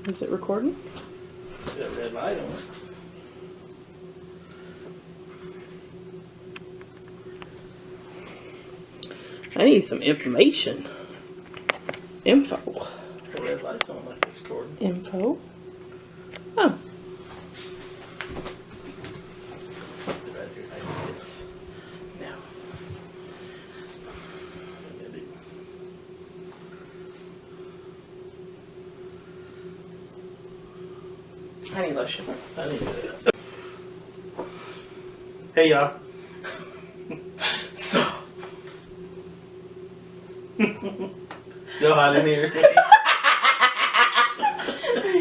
Is it recording? Got a red light on it. I need some information. Info. The red light's on like it's recording. Info. Oh. Did I do this? No. Honey lotion. I need that. Hey y'all. So. Y'all hot in here?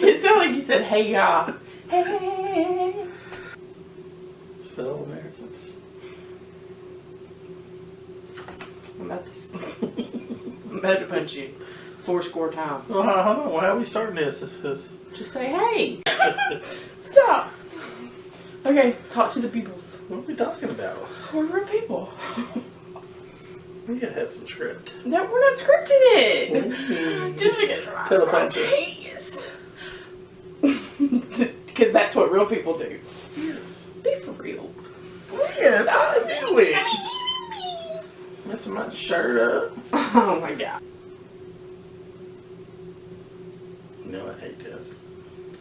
It sounded like you said, hey y'all. Hey. Fellow Americans. I'm about to punch you 4 times. Well, hold on. Well, how are we starting this? Just say, hey. Stop. Okay, talk to the peoples. What are we talking about? We're people. We gotta have some script. No, we're not scripting it. Just because you're spontaneous. Because that's what real people do. Yes. Be for real. Yeah, I do it. Messing my shirt up. Oh my god. You know I hate this.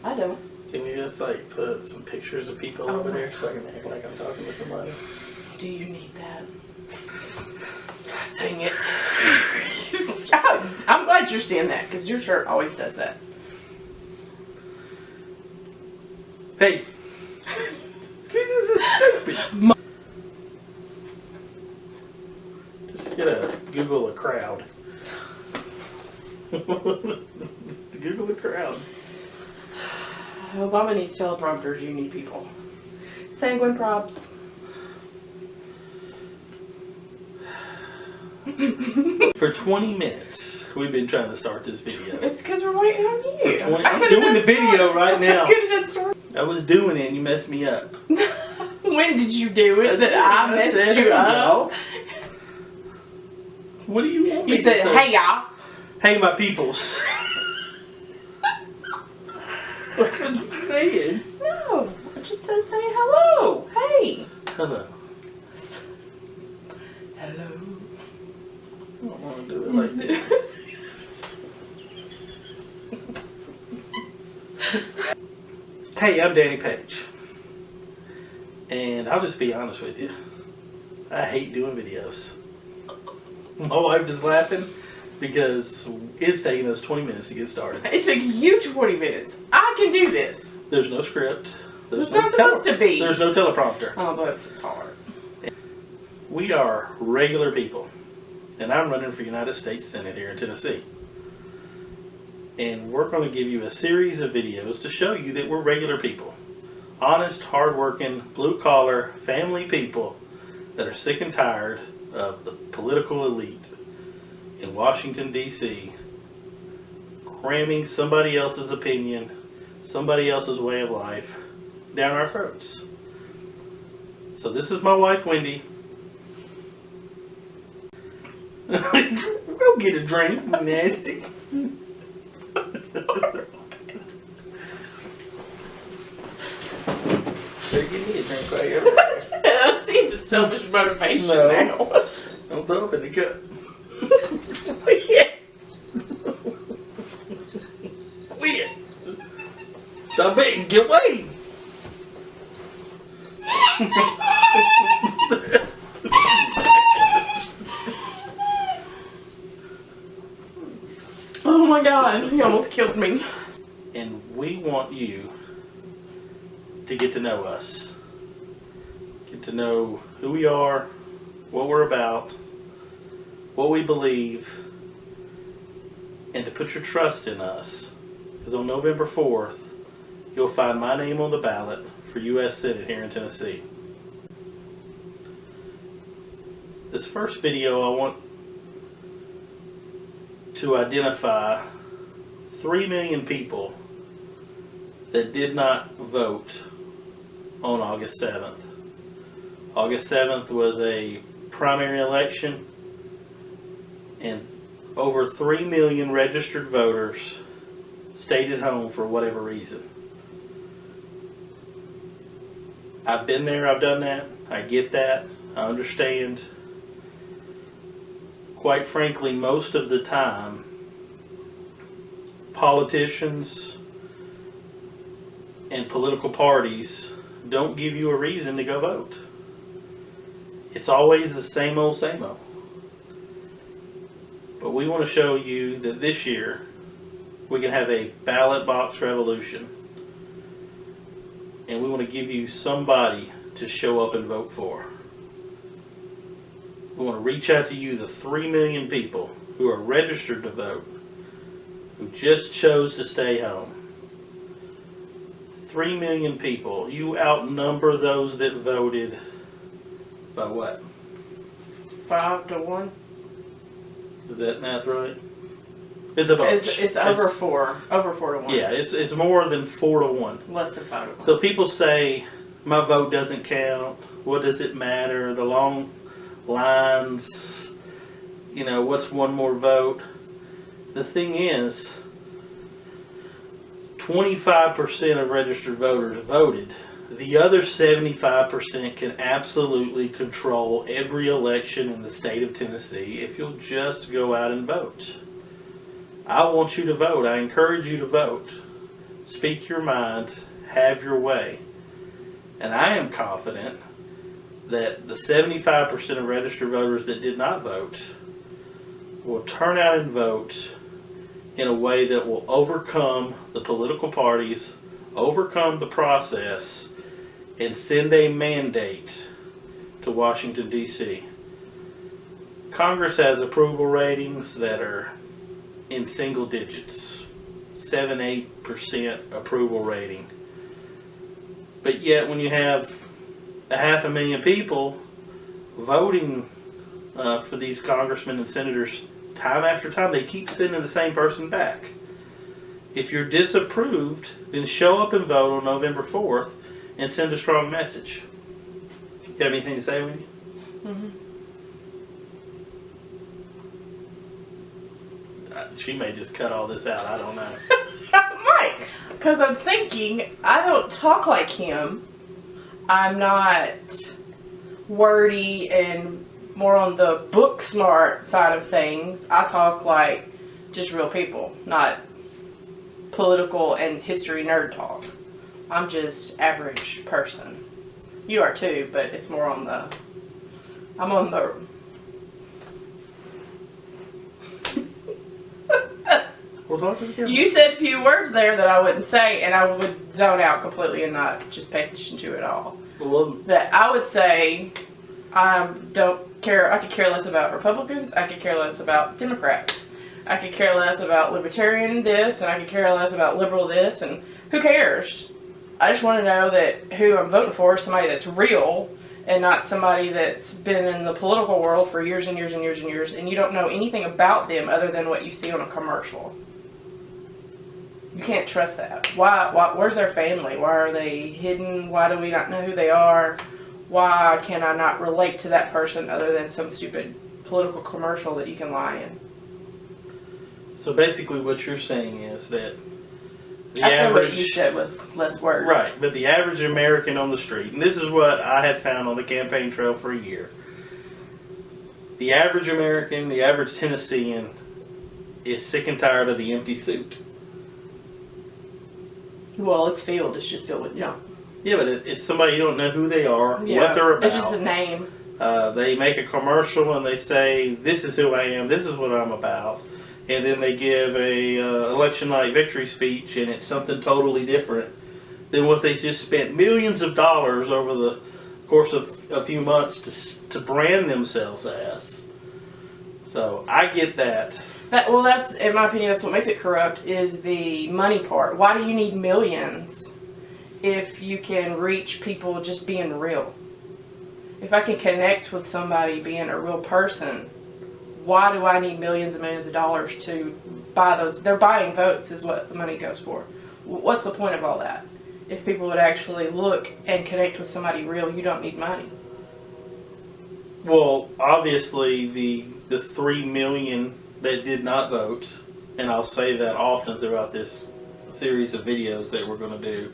I don't. Can we just like put some pictures of people over there so I can act like I'm talking to somebody? Do you need that? Dang it. I'm glad you're seeing that because your shirt always does that. Hey. See, this is stupid. Just get a Google a crowd. Google a crowd. Obama needs teleprompters. You need people. Sanguine props. For 20 minutes, we've been trying to start this video. It's because we're waiting on you. I'm doing the video right now. I I was doing it and you messed me up. When did you do it? That I messed you up? What do you want me You to said, say? hey y'all. Hey my peoples. What are you saying? No, I just said say hello. Hey. Hello. Hello. I don't want to do it like this. Hey, I'm Danny Page. And I'll just be honest with you. I hate doing videos. My wife is laughing because it's taking us 20 minutes to get started. It took you 20 minutes. I can do this. There's no script. It's not supposed to be. There's no teleprompter. Oh, but it's hard. We are regular people. And I'm running for United States Senate here in Tennessee. And we're going to give you a series of videos to show you that we're regular people. Honest, hardworking, blue-collar, family people that are sick and tired of the political elite in Washington, D.C. cramming somebody else's opinion, somebody else's way of life down our throats. So this is my wife, Wendy. Go get a drink, nasty. Better give me a drink while you're over there. I see the selfish motivation No. now. Don't throw up in the cup. Quit. Stop it and get away. Oh my god, he almost killed me. And we want you to get to know us. Get to know who we are, what we're about, what we believe, and to put your trust in us. Because on November 4th, you'll find my name on the ballot for U.S. Senate here in Tennessee. This first video, I want to identify 3 million people that did not vote on August 7th. August 7th was a primary election, and over 3 million registered voters stayed at home for whatever reason. I've been there, I've done that, I get that, I understand. Quite frankly, most of the time, politicians and political parties don't give you a reason to go vote. It's always the same old, same old. But we want to show you that this year we can have a ballot box revolution. And we want to give you somebody to show up and vote for. We want to reach out to you, the 3 million people who are registered to vote, who just chose to stay home. 3 million people. You outnumber those that voted by what? 5 to 1. Is that math right? It's about. It's over 4. Over 4 to 1. Yeah, it's more than 4 to 1. Less than 5 to 1. So people say, my vote doesn't count. What does it matter? The long lines, what's one more vote? The thing is, 25% of registered voters voted. The other 75% can absolutely control every election in the state of Tennessee if you'll just go out and vote. I want you to vote. I encourage you to vote. Speak your mind. Have your way. And I am confident that the 75% of registered voters that did not vote will turn out and vote in a way that will overcome the political parties, overcome the process, and send a mandate to Washington, D.C. Congress has approval ratings that are in single digits, 7-8% approval rating. But yet when you have 500,000 people voting for these congressmen and senators time after time, they keep sending the same person back. If you're disapproved, then show up and vote on November 4th and send a strong message. You have anything to say, Wendy? Mm-hmm. She may just cut all this out. I don't know. Right. Because I'm thinking, I don't talk like him. I'm not wordy and more on the book smart side of things. I talk like just real people, not political and history nerd talk. I'm just average person. You are too, but it's more on the... I'm on the... We'll talk to the camera. You said a few words there that I wouldn't say, and I would zone out completely and not just pay attention to it all. Well, That I would say, I don't care. I could care less about Republicans. I could care less about Democrats. I could care less about libertarian this, and I could care less about liberal this, and who cares? I just want to know that who I'm voting for is somebody that's real, and not somebody that's been in the political world for years and years and years and years, and you don't know anything about them other than what you see on a commercial. You can't trust that. Why? Where's their family? Why are they hidden? Why do we not know who they are? Why can I not relate to that person other than some stupid political commercial that you can lie in? so basically what you're saying is that the I said average... what you said with less words. Right, but the average American on the street, and this is what I have found on the campaign trail for a year. The average American, the average Tennessean is sick and tired of the empty suit. Well, it's filled. It's just filled with junk. Yeah, but it's somebody you don't know who they are, Yeah. what they're about. It's just a name. They make a commercial and they say, this is who I am, this is what I'm about. And then they give a election night victory speech and it's something totally different than what they just spent millions of dollars over the course of a few months to brand themselves as. So I get that. That's, in my opinion, that's what makes it corrupt, is the money part. Why do you need millions if you can reach people just being real? If I can connect with somebody being a real person, why do I need millions and millions of dollars to buy those? They're buying votes is what the money goes for. What's the point of all that? If people would actually look and connect with somebody real, you don't need money. Well, obviously the 3 million that did not vote, and I'll say that often throughout this series of videos that we're going to do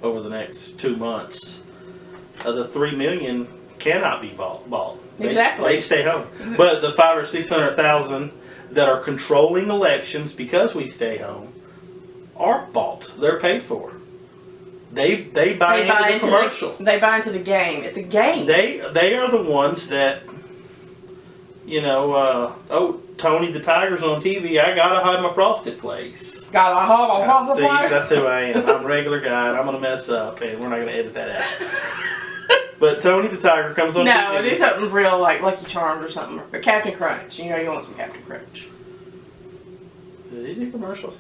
over the next 2 months. The 3 million cannot be bought. Exactly. They stay home. But the 500,000 or 600,000 that are controlling elections because we stay home are bought. They're paid for. They buy into the commercial. They buy into the game. It's a game. They are the ones that, Tony the Tiger's on TV. I gotta hide my Frosted Flakes. Got a home. See, that's who I am. I'm a regular guy, and I'm gonna mess up, and we're not gonna edit that out. But Tony the Tiger comes on TV. No, do something real like Lucky Charms or something. Or Captain Crunch. You want some Captain Crunch. Does he do commercials?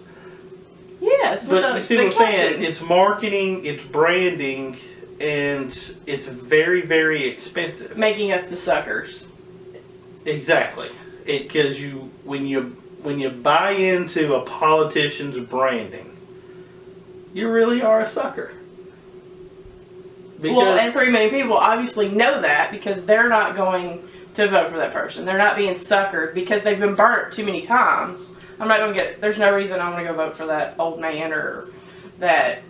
Yes. But you see what I'm saying? It's marketing, it's branding, and it's very, very expensive. Making us the suckers. Exactly. Because when you buy into a politician's branding, you really are a sucker. Well, and 3 million people obviously know that because they're not going to vote for that person. They're not being suckered because they've been burnt too many times. I'm not going to there's no reason I'm going to go vote for that old man or that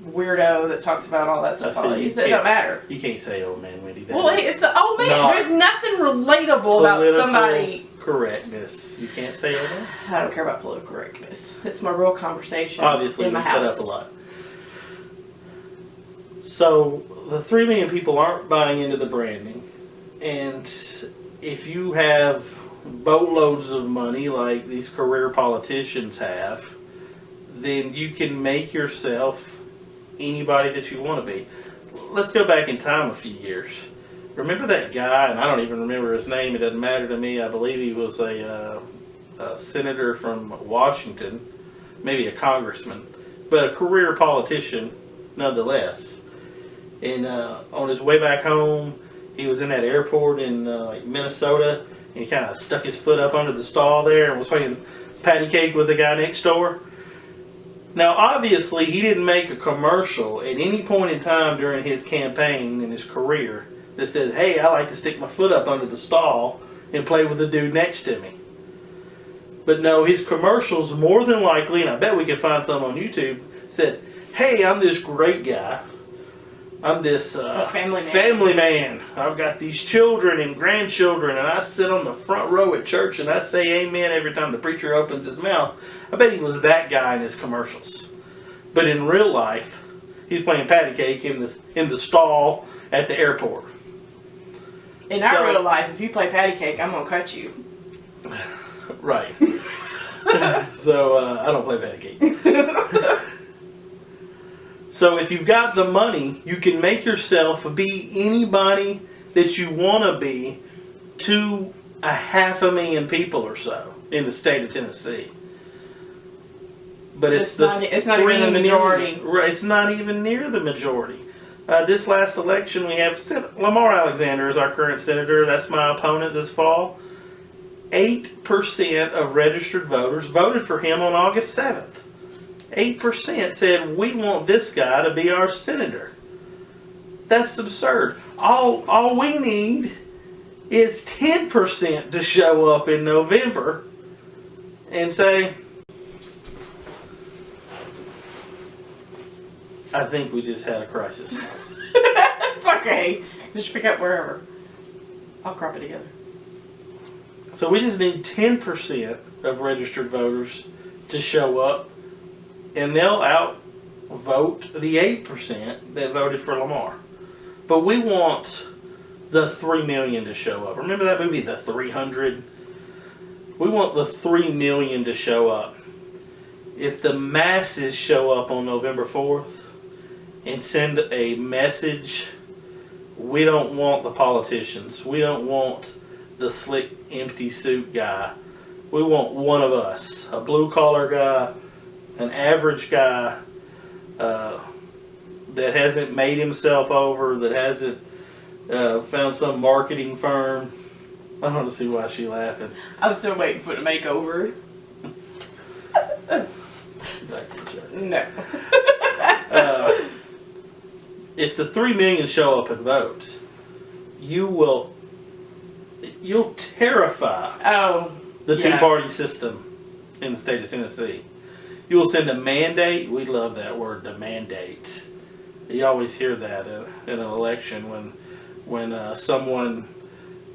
weirdo that talks about all that stuff. It doesn't matter. You can't say old man, Wendy. It's an old man. There's nothing relatable about somebody. Correctness. You can't say old man? I don't care about political correctness. It's my real conversation. Obviously, in my you house. cut up a lot. So, the 3 million people aren't buying into the branding. And if you have boatloads of money like these career politicians have, then you can make yourself anybody that you want to be. Let's go back in time a few years. Remember that guy, and I don't even remember his name, it doesn't matter to me. I believe he was a senator from Washington, maybe a congressman, but a career politician nonetheless. And on his way back home, he was in that airport in Minnesota, and he kind of stuck his foot up under the stall there and was playing patty cake with the guy next door. Now, obviously, he didn't make a commercial at any point in time during his campaign and his career that said, hey, I like to stick my foot up under the stall and play with the dude next to me. But no, his commercials more than likely, and I bet we can find some on YouTube, said, hey, I'm this great guy. I'm this family man. I've got these children and grandchildren, and I sit on the front row at church and I say amen every time the preacher opens his mouth. I bet he was that guy in his commercials. But in real life, he's playing patty cake in the stall at the airport. In our real life, if you play patty cake, I'm gonna cut you. Right. So I don't play patty cake. So if you've got the money, you can make yourself be anybody that you want to be to 500,000 people or so in the state of Tennessee. But it's not even the majority. Right, it's not even near the majority. This last election, we have Lamar Alexander as our current senator. That's my opponent this fall. 8% of registered voters voted for him on August 7th. 8% said, we want this guy to be our senator. That's absurd. All we need is 10% to show up in November and say, I think we just had a crisis. It's okay. Just pick up wherever. I'll crop it together. So we just need 10% of registered voters to show up, and they'll outvote the 8% that voted for Lamar. But we want the 3 million to show up. Remember that movie, The 300? We want the 3 million to show up. If the masses show up on November 4th and send a message, we don't want the politicians. We don't want the slick, empty suit guy. We want one of us, a blue-collar guy, an average guy that hasn't made himself over, that hasn't found some marketing firm. I don't see why she's laughing. I'm still waiting for the makeover. No. If the 3 million show up and vote, you'll terrify the two-party system in the state of Tennessee. You will send a mandate. We love that word, the mandate. You always hear that in an election when someone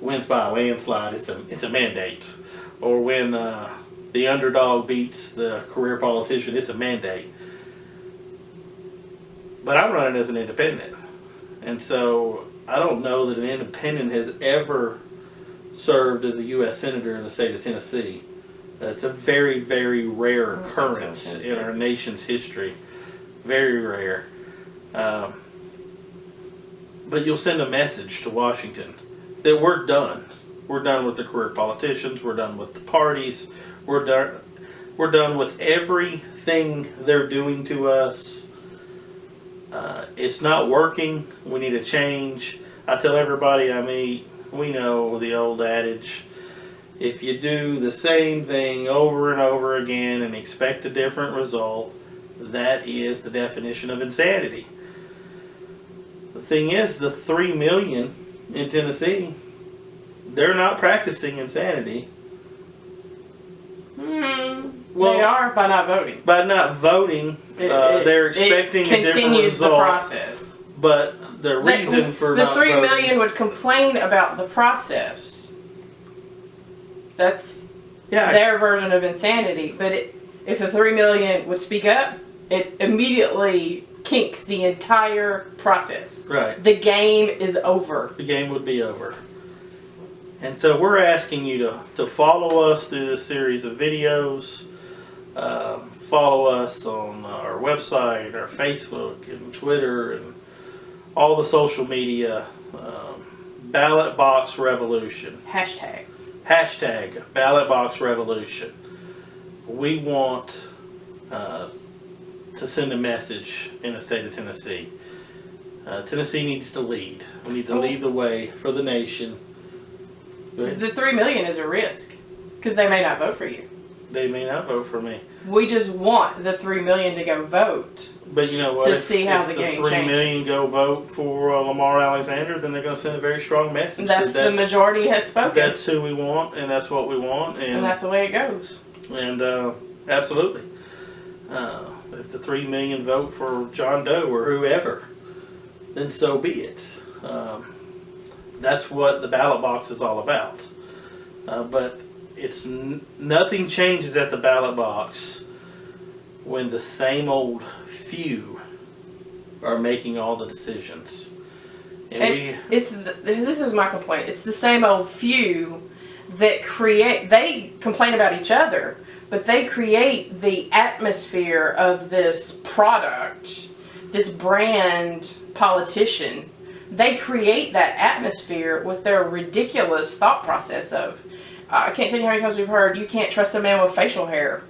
wins by a landslide. It's a mandate, or when the underdog beats the career politician. It's a mandate. But I'm running as an independent, and so I don't know that an independent has ever served as a U.S. Senator in the state of Tennessee. It's a very, very rare occurrence in our nation's history. Very rare. But you'll send a message to Washington that we're done. We're done with the career politicians. We're done with the parties. We're done with everything they're doing to us. It's not working. We need a change. I tell everybody I meet, we know the old adage, if you do the same thing over and over again and expect a different result, that is the definition of insanity. The thing is, the 3 million in Tennessee, they're not practicing insanity. Well, they are by not voting. By not voting, they're expecting a different result. It continues the process. But the reason for the not 3 voting, million would complain about the process. That's their version of insanity. But if the 3 million would speak up, it immediately kinks the entire process. Right. The game is over. The game would be over. And so we're asking you to follow us through this series of videos. Follow us on our website, our Facebook, and Twitter, and all the social media. Ballot Box Revolution. Hashtag Ballot Box Revolution. We want to send a message in the state of Tennessee. Tennessee needs to lead. We need to lead the way for the nation. The 3 million is a risk because they may not vote for you. They may not vote for me. We just want the 3 million to go vote. But you know what? To see how the game changes. If the 3 million go vote for Lamar Alexander, then they're going to send a very strong message. That's the majority has spoken. That's who we want, and that's what we want. And that's the way it goes. And absolutely. If the 3 million vote for John Doe or whoever, then so be it. That's what the ballot box is all about. But it's nothing changes at the ballot box when the same old few are making all the decisions. This is my complaint. It's the same old few that they complain about each other, but they create the atmosphere of this product, this brand politician. They create that atmosphere with their ridiculous thought process of, I can't tell you how many times we've heard, you can't trust a man with facial hair.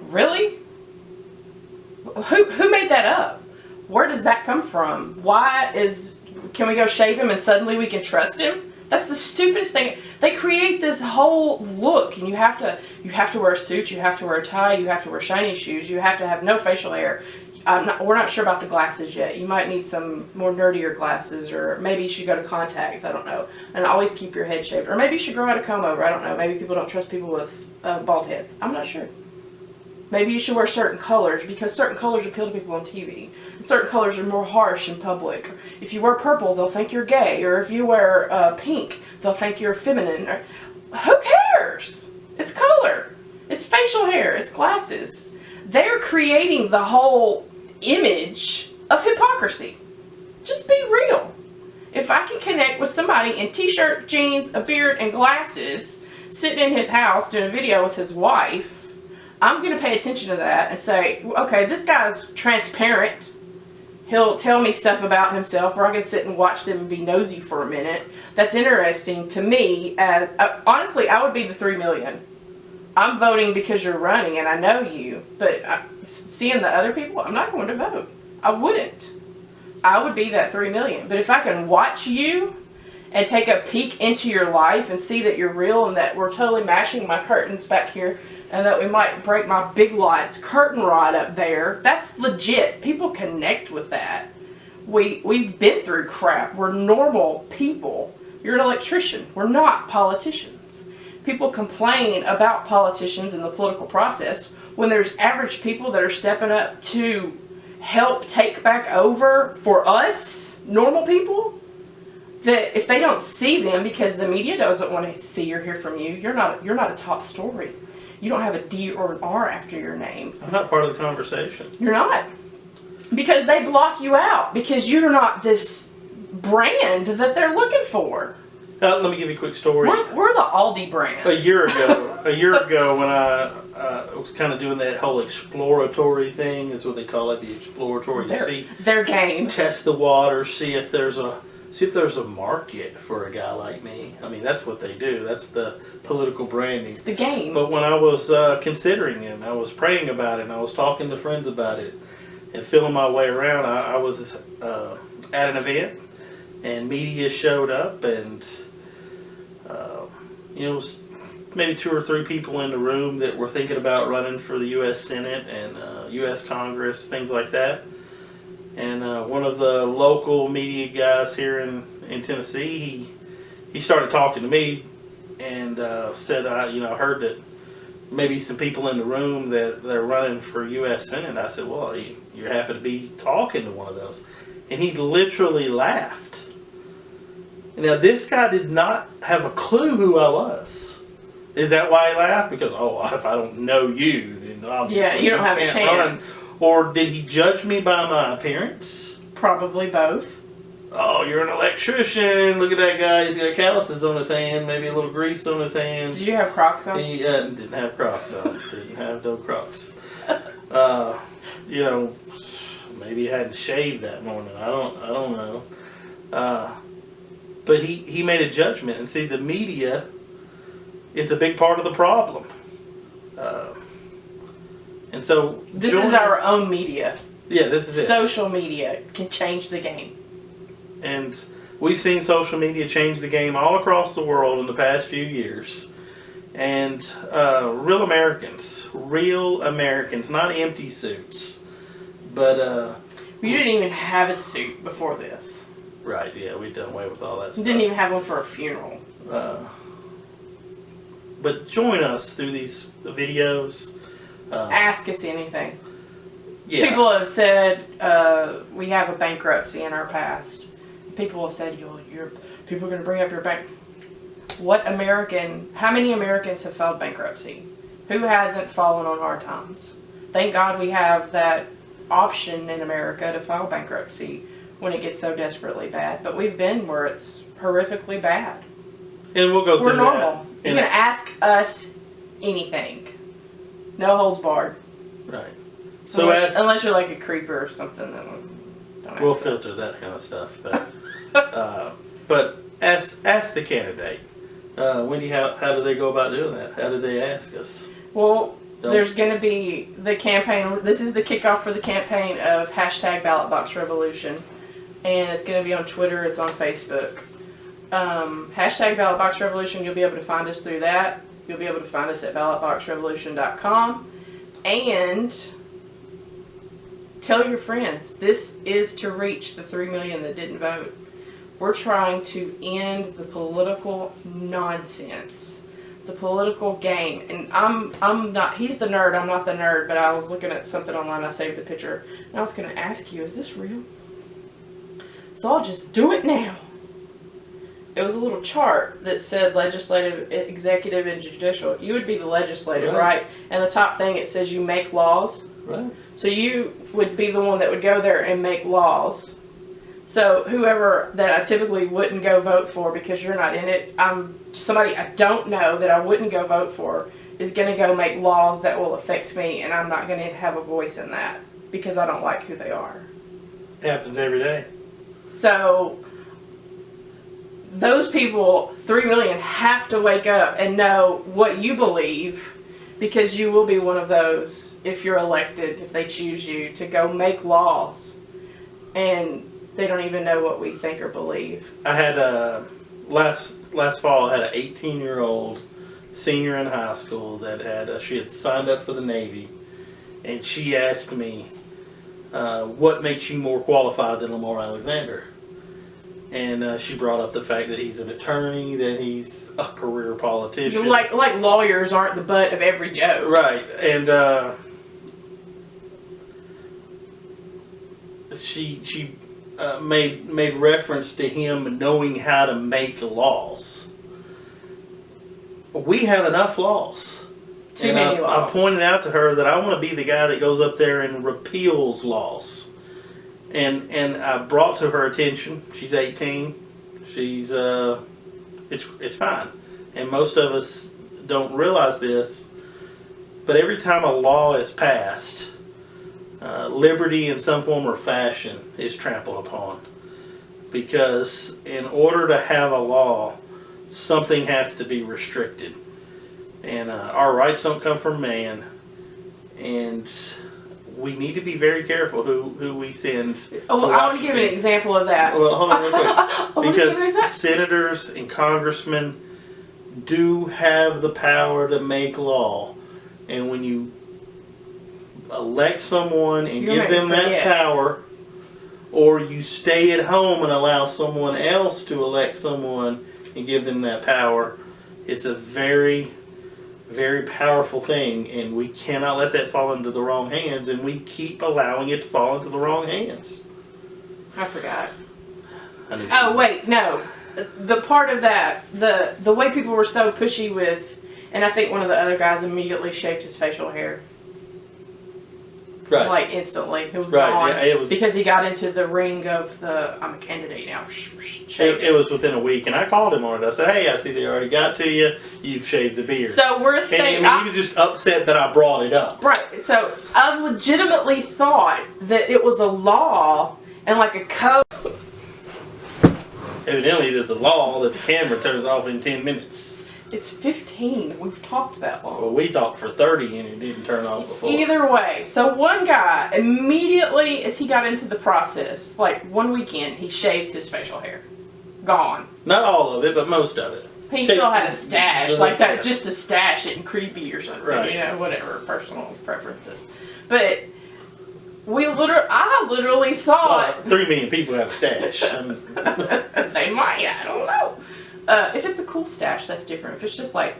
Really? Who made that up? Where does that come from? Can we go shave him and suddenly we can trust him? That's the stupidest thing. They create this whole look, and you have to wear a suit, you have to wear a tie, you have to wear shiny shoes, you have to have no facial hair. We're not sure about the glasses yet. You might need some more nerdier glasses, or maybe you should go to contacts. I don't know. And always keep your head shaved. Or maybe you should grow out a comb over. I don't know. Maybe people don't trust people with bald heads. I'm not sure. Maybe you should wear certain colors because certain colors appeal to people on TV. And certain colors are more harsh in public. If you wear purple, they'll think you're gay. Or if you wear pink, they'll think you're feminine. Who cares? It's color. It's facial hair. It's glasses. They're creating the whole image of hypocrisy. Just be real. If I can connect with somebody in t-shirt, jeans, a beard, and glasses, sitting in his house doing a video with his wife, I'm going to pay attention to that and say, okay, this guy's transparent. He'll tell me stuff about himself, or I can sit and watch them and be nosy for a minute. That's interesting to me. Honestly, I would be the 3 million. I'm voting because you're running and I know you, but seeing the other people, I'm not going to vote. I wouldn't. I would be that 3 million. But if I can watch you and take a peek into your life and see that you're real and that we're totally matching my curtains back here and that we might break my Big Lots curtain rod up there, that's legit. People connect with that. We've been through crap. We're normal people. You're an electrician. We're not politicians. People complain about politicians and the political process. when there's average people that are stepping up to help take back over for us, normal people, that if they don't see them because the media doesn't want to see or hear from you, you're not a top story. You don't have a D or an R after your name. I'm not part of the conversation. You're not. Because they block you out because you're not this brand that they're looking for. Let me give you a quick story. We're the Aldi brand. A year ago when I was kind of doing that whole exploratory thing, is what they call it, the exploratory. Their game. Test the water, see if there's a market for a guy like me. I mean, that's what they do. That's the political branding. It's the game. But when I was considering it, and I was praying about it, and I was talking to friends about it, and feeling my way around, I was at an event, and media showed up, and it was maybe 2 or 3 people in the room that were thinking about running for the U.S. Senate and U.S. Congress, things like that. And one of the local media guys here in Tennessee, he started talking to me and said, I heard that maybe some people in the room that they're running for U.S. Senate. I said, well, you happen to be talking to one of those. And he literally laughed. Now, this guy did not have a clue who I was. Is that why he laughed? Because, if I don't know you, then obviously you don't have a can't chance. run. Or did he judge me by my appearance? Probably both. Oh, you're an electrician. Look at that guy. He's got calluses on his hand, maybe a little grease on his hands. Did you have Crocs on? He didn't have Crocs on. Didn't have no Crocs. Maybe he hadn't shaved that morning. I don't know. But he made a judgment. And see, the media is a big part of the problem. And so this is our own media. Yeah, this is it. Social media can change the game. And we've seen social media change the game all across the world in the past few years. And real Americans, not empty suits. But you didn't even have a suit before this. Right, yeah, we've done away with all that You stuff. didn't even have one for a funeral. But join us through these videos. Ask us anything. Yeah. People have said we have a bankruptcy in our past. People have said people are going to bring up your bank. How many Americans have filed bankruptcy? Who hasn't fallen on hard times? Thank God we have that option in America to file bankruptcy when it gets so desperately bad. But we've been where it's horrifically bad. And we'll go through We're normal. that. You can ask us anything. No holds barred. Right. So unless you're like a creeper or something, then don't ask we'll us. filter that kind of stuff. But ask the candidate. Wendy, how do they go about doing that? How do they ask us? Well, there's going to be the campaign. This is the kickoff for the campaign of #BallotBoxRevolution. And it's going to be on Twitter. It's on Facebook. #BallotBoxRevolution. You'll be able to find us through that. You'll be able to find us at ballotboxrevolution.com. And tell your friends. This is to reach the 3 million that didn't vote. We're trying to end the political nonsense, the political game. And I'm not, he's the nerd, I'm not the nerd, but I was looking at something online, I saved the picture, and I was going to ask you, is this real? So I'll just do it now. It was a little chart that said legislative, executive, and judicial. You would be the legislative, right? And the top thing, it says you make laws. Right. So you would be the one that would go there and make laws. So whoever that I typically wouldn't go vote for because you're not in it, somebody I don't know that I wouldn't go vote for is going to go make laws that will affect me, and I'm not going to have a voice in that because I don't like who they are. It happens every day. So those people, 3 million, have to wake up and know what you believe, because you will be one of those if you're elected, if they choose you to go make laws. And they don't even know what we think or believe. I had last fall. I had an 18-year-old senior in high school that she had signed up for the Navy, and she asked me, "What makes you more qualified than Lamar Alexander?" And she brought up the fact that he's an attorney, that he's a career politician. Like lawyers aren't the butt of every joke. Right. And she made reference to him knowing how to make laws. We have enough laws. Too many laws. I pointed out to her that I want to be the guy that goes up there and repeals laws. And I brought to her attention, she's 18, she's, it's fine. And most of us don't realize this, but every time a law is passed, liberty in some form or fashion is trampled upon. Because in order to have a law, something has to be restricted. And our rights don't come from man. And we need to be very careful who we send. Oh, well, I want to give an example of that. Well, hold on real quick. Oh, Because senators and congressmen do have the power to make law. And when you elect someone and give them that power, or you stay at home and allow someone else to elect someone and give them that power, it's a very, very powerful thing, and we cannot let that fall into the wrong hands, and we keep allowing it to fall into the wrong hands. I forgot. Oh, wait, no. The part of that, the way people were so pushy with, and I think one of the other guys immediately shaved his facial hair. Right. Like instantly. It was Right, gone. yeah, it was, because he got into the ring of the, I'm a candidate now. it was within a week, and I called him on it. I said, hey, I see they already got to you. You've shaved the beard. So we're thinking. And he was just upset that I brought it up. Right. So I legitimately thought that it was a law and like a code. Evidently, there's a law that the camera turns off in 10 minutes. It's 15. We've talked that long. Well, we talked for 30 and it didn't turn on before. Either way, so one guy, immediately as he got into the process, like one weekend, he shaves his facial hair. Gone. Not all of it, but most of it. He still had a stash, like that, just to stash it and creepy or something, Right. you know, whatever, personal preferences. But I literally thought... Well, 3 million people have a stash. They might, I don't know. If it's a cool stash, that's different. If it's just like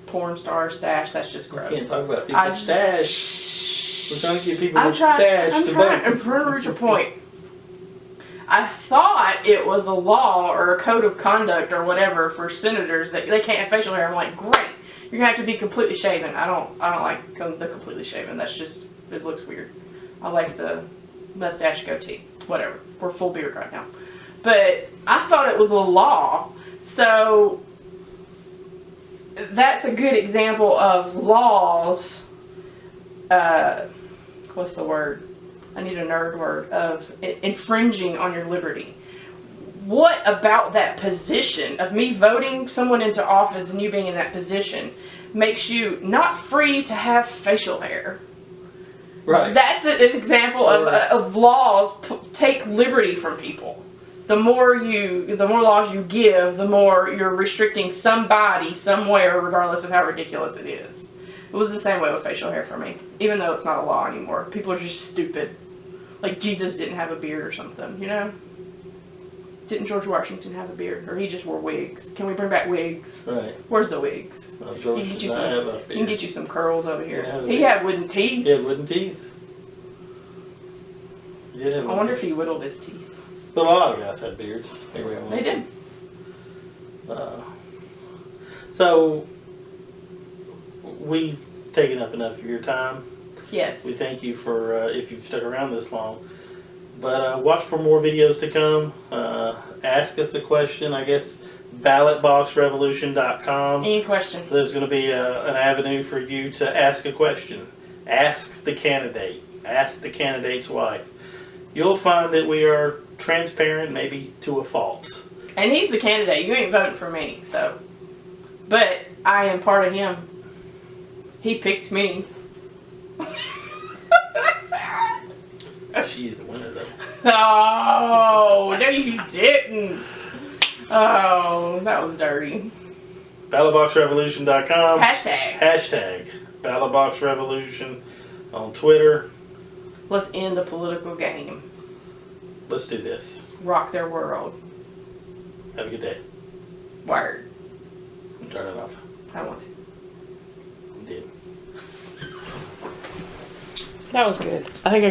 porn star stash, that's just gross. You can't talk about people's stash. We're trying to get people with stash I'm to trying vote. to reach a point. I thought it was a law or a code of conduct or whatever for senators that they can't have facial hair. I'm like, great, you're gonna have to be completely shaven. I don't like the completely shaven. That's just, it looks weird. I like the mustache goatee. Whatever. We're full beard right now. But I thought it was a law. So that's a good example of laws. What's the word? I need a nerd word. Of infringing on your liberty. What about that position of me voting someone into office and you being in that position makes you not free to have facial hair? Right. That's an example of laws take liberty from people. The more laws you give, the more you're restricting somebody somewhere, regardless of how ridiculous it is. It was the same way with facial hair for me, even though it's not a law anymore. People are just stupid. Like Jesus didn't have a beard or something, you know? Didn't George Washington have a beard? Or he just wore wigs? Can we bring back wigs? Right. Where's the wigs? Well, George You does not have a beard. can get you some curls over here. Yeah, He had wooden teeth. He had wooden teeth. Yeah. I wonder if he whittled his teeth. But a lot of guys had beards. They did. So, we've taken up enough of your time. Yes. We thank you for if you've stuck around this long. But watch for more videos to come. Ask us a question. I guess ballotboxrevolution.com. Any question? There's going to be an avenue for you to ask a question. Ask the candidate. Ask the candidate's wife. You'll find that we are transparent, maybe to a fault. And he's the candidate. You ain't voting for me, so. But I am part of him. He picked me. She's the winner, though. Oh, no, you didn't. Oh, that was dirty. Ballotboxrevolution.com. Hashtag. #BallotboxRevolution on Twitter. Let's end the political game. Let's do this. Rock their world. Have a good day. Wired. Turn it off. I want to. You did. That was good. I think I